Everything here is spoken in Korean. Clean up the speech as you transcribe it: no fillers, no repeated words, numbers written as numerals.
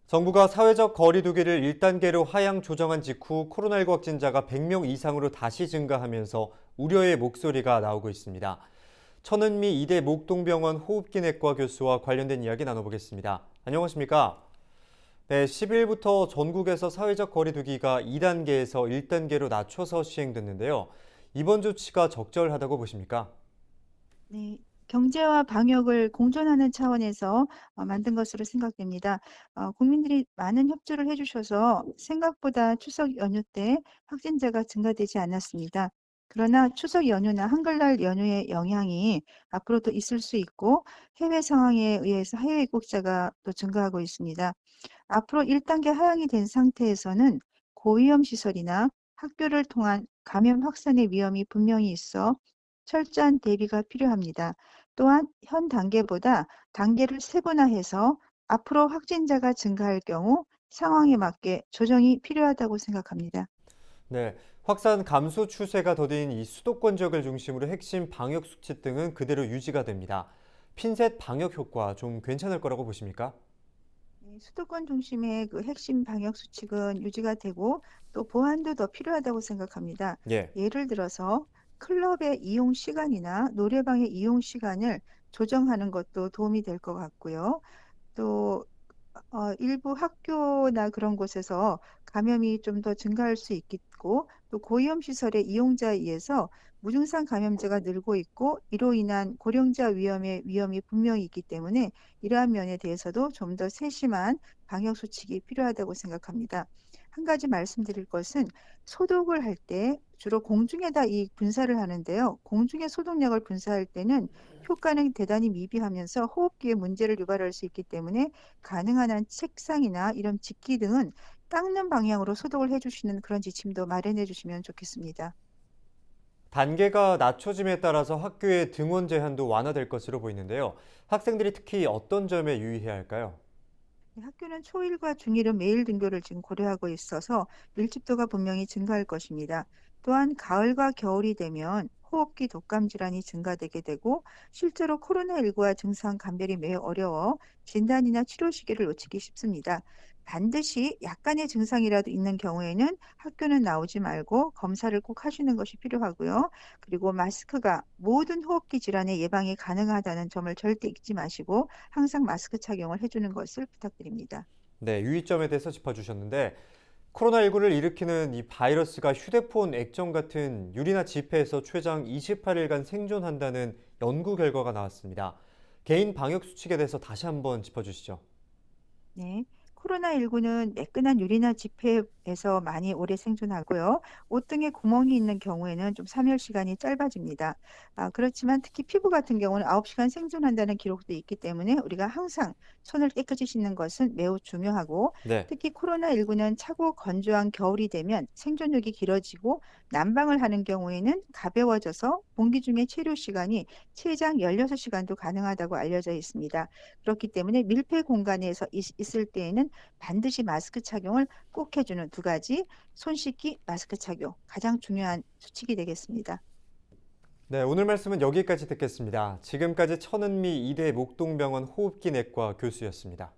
정부가 사회적 거리 두기를 1단계로 하향 조정한 직후 코로나19 확진자가 100명 이상으로 다시 증가하면서 우려의 목소리가 나오고 있습니다. 천은미 이대 목동병원 호흡기내과 교수와 관련된 이야기 나눠보겠습니다. 안녕하십니까? 네, 10일부터 전국에서 사회적 거리 두기가 2단계에서 1단계로 낮춰서 시행됐는데요. 이번 조치가 적절하다고 보십니까? 네. 경제와 방역을 공존하는 차원에서 만든 것으로 생각됩니다. 국민들이 많은 협조를 해 주셔서 생각보다 추석 연휴 때 확진자가 증가되지 않았습니다. 그러나 추석 연휴나 한글날 연휴의 영향이 앞으로도 있을 수 있고 해외 상황에 의해서 해외 입국자가 또 증가하고 있습니다. 앞으로 1단계 하향이 된 상태에서는 고위험 시설이나 학교를 통한 감염 확산의 위험이 분명히 있어 철저한 대비가 필요합니다. 또한 현 단계보다 단계를 세분화해서 앞으로 확진자가 증가할 경우 상황에 맞게 조정이 필요하다고 생각합니다. 네, 확산 감소 추세가 더딘 이 수도권 지역을 중심으로 핵심 방역 수칙 등은 그대로 유지가 됩니다. 핀셋 방역 효과 좀 괜찮을 거라고 보십니까? 네, 수도권 중심의 그 핵심 방역 수칙은 유지가 되고 또 보완도 더 필요하다고 생각합니다. 예. 예를 들어서 클럽의 이용 시간이나 노래방의 이용 시간을 조정하는 것도 도움이 될 것 같고요. 또 일부 학교나 그런 곳에서 감염이 좀 더 증가할 수 있겠고 또 고위험 시설의 이용자에 의해서 무증상 감염자가 늘고 있고 이로 인한 고령자 위험의 위험이 분명히 있기 때문에 이러한 면에 대해서도 좀 더 세심한 방역 수칙이 필요하다고 생각합니다. 한 가지 말씀드릴 것은 소독을 할 때 주로 공중에다 이 분사를 하는데요. 공중에 소독약을 분사할 때는 효과는 대단히 미비하면서 호흡기에 문제를 유발할 수 있기 때문에 가능한 한 책상이나 이런 집기 등은 닦는 방향으로 소독을 해 주시는 그런 지침도 마련해 주시면 좋겠습니다. 단계가 낮춰짐에 따라서 학교의 등원 제한도 완화될 것으로 보이는데요. 학생들이 특히 어떤 점에 유의해야 할까요? 학교는 초1과 중1은 매일 등교를 지금 고려하고 있어서 밀집도가 분명히 증가할 것입니다. 또한 가을과 겨울이 되면 호흡기 독감 질환이 증가되게 되고 실제로 코로나19와 증상 감별이 매우 어려워 진단이나 치료 시기를 놓치기 쉽습니다. 반드시 약간의 증상이라도 있는 경우에는 학교는 나오지 말고 검사를 꼭 하시는 것이 필요하고요. 그리고 마스크가 모든 호흡기 질환의 예방이 가능하다는 점을 절대 잊지 마시고 항상 마스크 착용을 해 주는 것을 부탁드립니다. 네, 유의점에 대해서 짚어주셨는데 코로나19를 일으키는 이 바이러스가 휴대폰 액정 같은 유리나 지폐에서 최장 28일간 생존한다는 연구 결과가 나왔습니다. 개인 방역 수칙에 대해서 다시 한번 짚어주시죠. 네. 코로나19는 매끈한 유리나 지폐에서 많이 오래 생존하고요. 옷 등에 구멍이 있는 경우에는 좀 사멸 시간이 짧아집니다. 그렇지만 특히 피부 같은 경우는 9시간 생존한다는 기록도 있기 때문에 우리가 항상 손을 깨끗이 씻는 것은 매우 중요하고 네. 특히 코로나19는 차고 건조한 겨울이 되면 생존력이 길어지고 난방을 하는 경우에는 가벼워져서 공기 중의 체류 시간이 최장 16시간도 가능하다고 알려져 있습니다. 그렇기 때문에 밀폐 공간에서 있을 때에는 반드시 마스크 착용을 꼭 해 주는 두 가지 손 씻기, 마스크 착용 가장 중요한 수칙이 되겠습니다. 네, 오늘 말씀은 여기까지 듣겠습니다. 지금까지 천은미 이대 목동병원 호흡기 내과 교수였습니다.